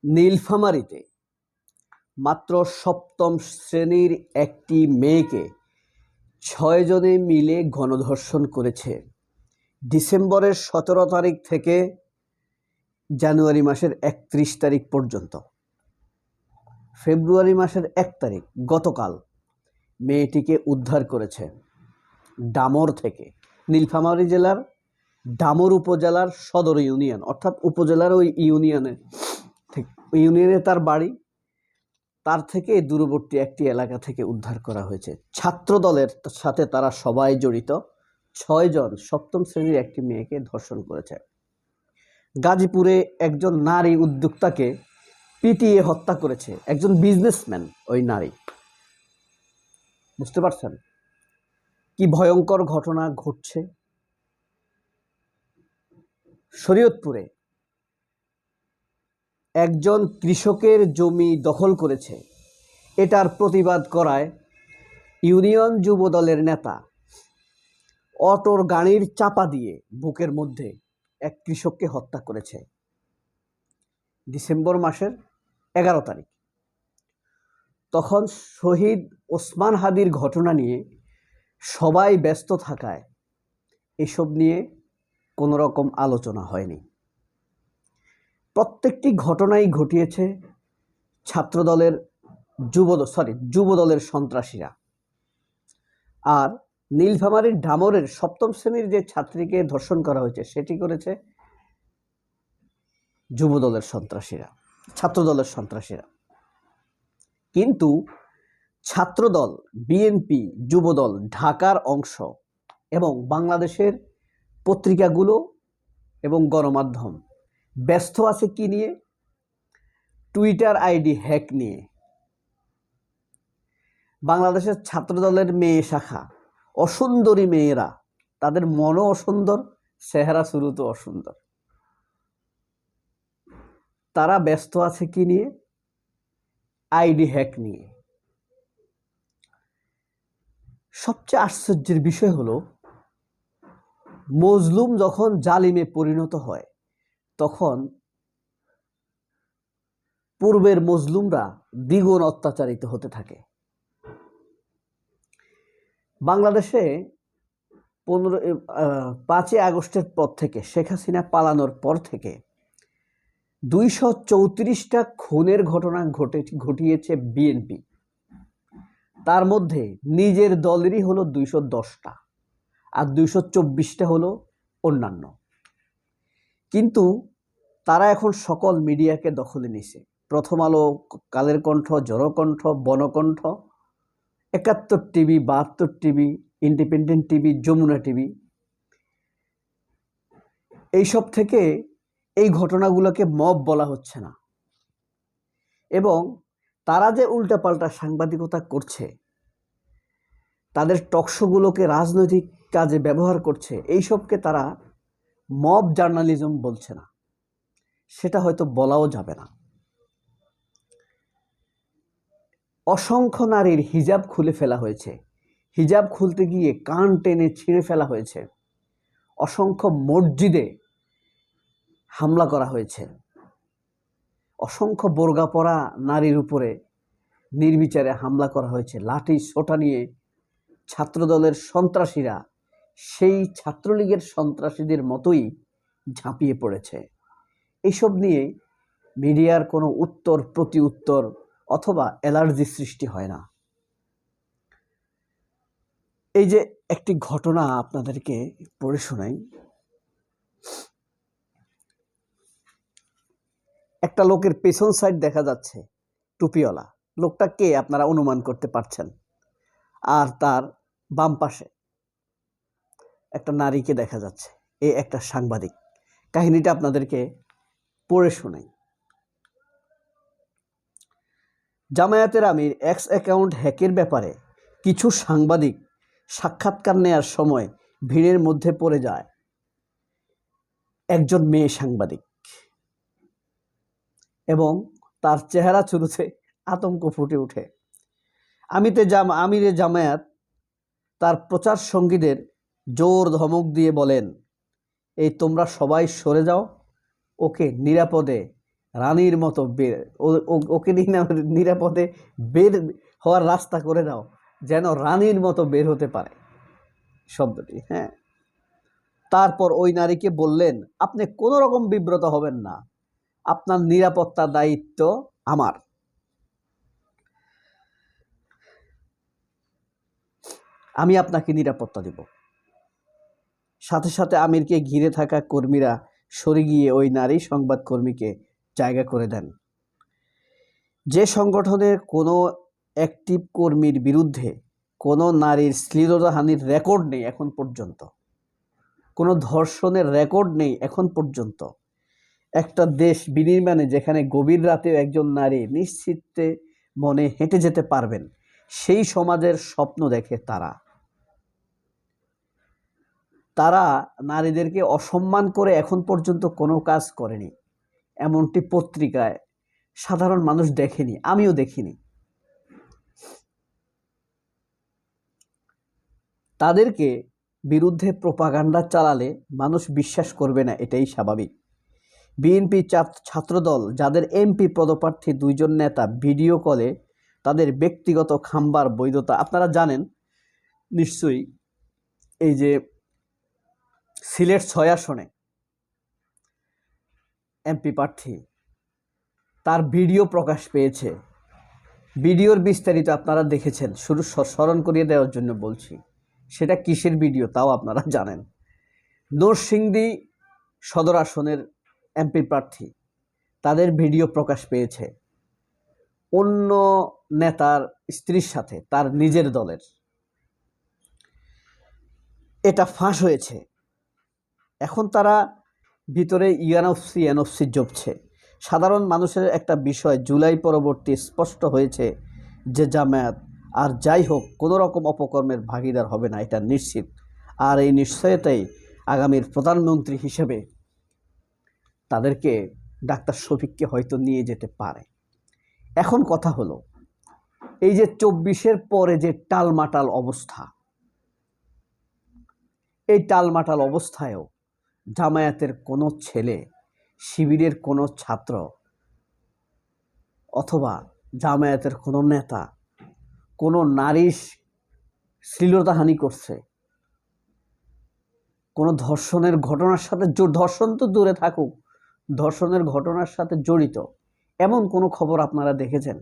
নীলফামারীতে মাত্র সপ্তম শ্রেণীর একটি মেয়েকে ৬ জনে মিলে গণধর্ষণ করেছে। ডিসেম্বরের ১৭ তারিখ থেকে জানুয়ারি মাসের ৩১ তারিখ পর্যন্ত। ফেব্রুয়ারি মাসের ১ তারিখ গতকাল মেয়েটিকে উদ্ধার করেছে ডামর থেকে, নীলফামারী জেলার ডামর উপজেলার সদর ইউনিয়ন, অর্থাৎ উপজেলার ওই ইউনিয়নে তার বাড়ি। তার থেকে দূরবর্তী একটি এলাকা থেকে উদ্ধার করা হয়েছে। ছাত্র দলের সাথে তারা সবাই জড়িত। ৬ জন সপ্তম শ্রেণীর একটি মেয়েকে ধর্ষণ করেছে। গাজীপুরে একজন নারী উদ্যোক্তাকে পিটিয়ে হত্যা করেছে একজন বিজনেসম্যান। ওই নারী, বুঝতে পারছেন কি ভয়ঙ্কর ঘটনা ঘটছে। শরীয়তপুরে একজন কৃষকের জমি দখল করেছে, এটার প্রতিবাদ করায় ইউনিয়ন যুব দলের নেতা অটোর গাড়ির চাপা দিয়ে বুকের মধ্যে এক কৃষককে হত্যা করেছে ডিসেম্বর মাসের ১১ তারিখ। তখন শহীদ ওসমান হাদির ঘটনা নিয়ে সবাই ব্যস্ত থাকায় এসব নিয়ে কোনো রকম আলোচনা হয়নি। প্রত্যেকটি ঘটনাই ঘটিয়েছে ছাত্রদলের যুব দলের সন্ত্রাসীরা। আর নীলফামারীর ডামরের সপ্তম শ্রেণীর যে ছাত্রীকে ধর্ষণ করা হয়েছে সেটি করেছে যুবদলের সন্ত্রাসীরা, ছাত্রদলের সন্ত্রাসীরা। কিন্তু ছাত্রদল, বিএনপি, যুবদল, ঢাকার অংশ এবং বাংলাদেশের পত্রিকাগুলো এবং গণমাধ্যম ব্যস্ত আছে কি নিয়ে? টুইটার আইডি হ্যাক নিয়ে। বাংলাদেশের ছাত্রদলের মেয়ে শাখা, অসুন্দরী মেয়েরা, তাদের মনও অসুন্দর, চেহারা শুরুতে অসুন্দর। তারা ব্যস্ত আছে কি নিয়ে? আইডি হ্যাক নিয়ে। সবচেয়ে আশ্চর্যের বিষয় হলো, মজলুম যখন জালিমে পরিণত হয় তখন পূর্বের মজলুমরা দ্বিগুণ অত্যাচারিত হতে থাকে। বাংলাদেশে ৫ই আগস্টের পর থেকে, শেখ হাসিনা পালানোর পর থেকে ২৩৪টা খুনের ঘটনা ঘটিয়েছে বিএনপি। তার মধ্যে নিজের দলেরই হলো ২১০টা, আর ২২৪টা হলো অন্যান্য। কিন্তু তারা এখন সকল মিডিয়াকে দখলে নিছে। প্রথম Alo, Kaler Kantho, Janakantha, Banakantha, ৭১ TV, ৭২ TV, Independent TV, Jamuna TV, এইসব থেকে এই ঘটনাগুলোকে মব বলা হচ্ছে না। এবং তারা যে উল্টাপাল্টা সাংবাদিকতা করছে, তাদের টকশোগুলোকে রাজনৈতিক কাজে ব্যবহার করছে, এইসবকে তারা মব জার্নালিজম বলছে না, সেটা হয়তো বলাও যাবে না। অসংখ্য নারীর হিজাব খুলে ফেলা হয়েছে, হিজাব খুলতে গিয়ে কান টেনে ছিঁড়ে ফেলা হয়েছে। অসংখ্য মসজিদে হামলা করা হয়েছে। অসংখ্য বোরকা পরা নারীর উপরে নির্বিচারে হামলা করা হয়েছে। লাঠি সোটা নিয়ে ছাত্রদলের সন্ত্রাসীরা সেই ছাত্রলীগের সন্ত্রাসীদের মতোই ঝাঁপিয়ে পড়েছে। এইসব নিয়ে মিডিয়ার কোনো উত্তর, প্রতি উত্তর অথবা অ্যালার্জি সৃষ্টি হয় না। এই যে একটি ঘটনা আপনাদেরকে পড়ে শোনাই। একটা লোকের পেছন সাইড দেখা যাচ্ছে, টুপিওয়ালা। লোকটা কে আপনারা অনুমান করতে পারছেন। আর তার বাম পাশে একটা নারীকে দেখা যাচ্ছে। এ একটা সাংবাদিক। কাহিনীটা আপনাদেরকে পড়ে শোনাই। জামায়াতের আমির এক্স অ্যাকাউন্ট হ্যাকের ব্যাপারে কিছু সাংবাদিক সাক্ষাৎকার নেয়ার সময় ভিড়ের মধ্যে পড়ে যায় একজন মেয়ে সাংবাদিক, এবং তার চেহারা শুরুতে আতঙ্ক ফুটে ওঠে। আমিরে জামায়াত তার প্রচার সঙ্গীদের জোর ধমক দিয়ে বলেন, এই তোমরা সবাই সরে যাও, ওকে নিরাপদে রানীর মতো বের ওকে নিরাপদে বের হওয়ার রাস্তা করে দাও, যেন রানীর মতো বের হতে পারে শব্দটি। হ্যাঁ, তারপর ওই নারীকে বললেন, আপনি কোনো রকম বিব্রত হবেন না, আপনার নিরাপত্তার দায়িত্ব আমার। আমি আপনাকে নিরাপত্তা দেব। সাথে সাথে আমিরকে ঘিরে থাকা কর্মীরা সরে গিয়ে ওই নারী সংবাদকর্মীকে জায়গা করে দেন। যে সংগঠনের কোনো অ্যাক্টিভ কর্মীর বিরুদ্ধে কোনো নারীর শ্লীলতাহানির রেকর্ড নেই এখন পর্যন্ত, কোনো ধর্ষণের রেকর্ড নেই এখন পর্যন্ত, একটা দেশ বিনির্মাণে যেখানে গভীর রাতেও একজন নারী নিশ্চিন্তে মনে হেঁটে যেতে পারবেন, সেই সমাজের স্বপ্ন দেখে তারা নারীদেরকে অসম্মান করে এখন পর্যন্ত কোনো কাজ করেনি। এমনটি পত্রিকায় সাধারণ মানুষ দেখেনি, আমিও দেখিনি। তাদেরকে বিরুদ্ধে প্রোপাগান্ডা চালালে মানুষ বিশ্বাস করবে না, এটাই স্বাভাবিক। বিএনপি ছাত্রদল, যাদের এমপি পদপ্রার্থী দুইজন নেতা ভিডিও কলে তাদের ব্যক্তিগত খাম্বার বৈধতা, আপনারা জানেন নিশ্চয়ই, এই যে সিলেট 6 আসনে এমপি প্রার্থী, তার ভিডিও প্রকাশ পেয়েছে। ভিডিওর বিস্তারিত আপনারা দেখেছেন, শুধু স্মরণ করিয়ে দেওয়ার জন্য বলছি সেটা কিসের ভিডিও তাও আপনারা জানেন। নরসিংদী সদর আসনের এমপি প্রার্থী, তাদের ভিডিও প্রকাশ পেয়েছে অন্য নেতার স্ত্রীর সাথে, তার নিজের দলের। এটা ফাঁস হয়েছে। এখন তারা ভিতরে এনওসি জপছে। সাধারণ মানুষের একটা বিষয় জুলাই পরবর্তী স্পষ্ট হয়েছে যে জামায়াত আর যাই হোক কোনো রকম অপকর্মের ভাগিদার হবে না, এটা নিশ্চিত। আর এই নিশ্চয়তাই আগামীর প্রধানমন্ত্রী হিসেবে তাদেরকে ডাক্তার শফিককে হয়তো নিয়ে যেতে পারে। এখন কথা হলো, এই যে 24-এর পরে যে টালমাটাল অবস্থা, এই টালমাটাল অবস্থায়ও জামায়াতের কোনো ছেলে, শিবিরের কোনো ছাত্র অথবা জামায়াতের কোনো নেতা কোনো নারীর শ্লীলতাহানি করছে, কোনো ধর্ষণের ঘটনার সাথে, ধর্ষণ তো দূরে থাকুক, ধর্ষণের ঘটনার সাথে জড়িত এমন কোনো খবর আপনারা দেখেছেন?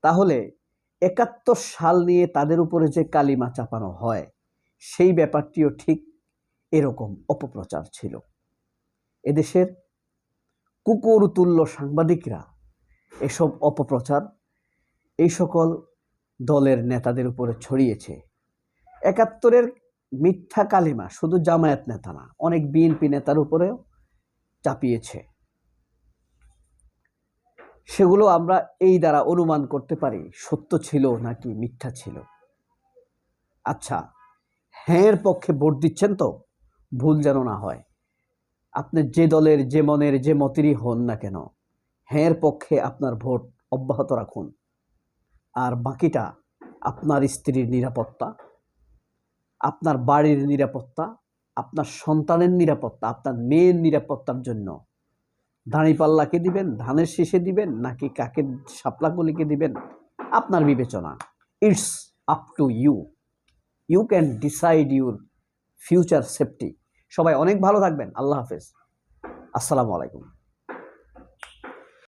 তাহলে 71 সাল নিয়ে তাদের উপরে যে কালিমা চাপানো হয়, সেই ব্যাপারটিও ঠিক এরকম অপপ্রচার ছিল। এদেশের কুকুরতুল্য সাংবাদিকরা এসব অপপ্রচার এই সকল দলের নেতাদের উপরে ছড়িয়েছে। 71-এর মিথ্যা কালিমা শুধু জামায়াত নেতা না, অনেক বিএনপি নেতার উপরেও চাপিয়েছে। সেগুলো আমরা এই দ্বারা অনুমান করতে পারি সত্য ছিল নাকি মিথ্যা ছিল। আচ্ছা, হ্যাঁ পক্ষে ভোট দিচ্ছেন তো, ভুল যেন না হয়। আপনি যে দলের, যে মনের, যে মতেরই হন না কেন, হ্যাঁ পক্ষে আপনার ভোট অব্যাহত রাখুন। আর বাকিটা আপনার স্ত্রীর নিরাপত্তা, আপনার বাড়ির নিরাপত্তা, আপনার সন্তানের নিরাপত্তা, আপনার মেয়ের নিরাপত্তার জন্য দাঁড়িপাল্লাকে দিবেন, ধানের শীষে দিবেন, নাকি কাকের শাপলাকলিকে দিবেন, আপনার বিবেচনা। It's up to you. You can decide your future safety. সবাই অনেক ভালো থাকবেন। আল্লাহ হাফেজ। আসসালামু আলাইকুম।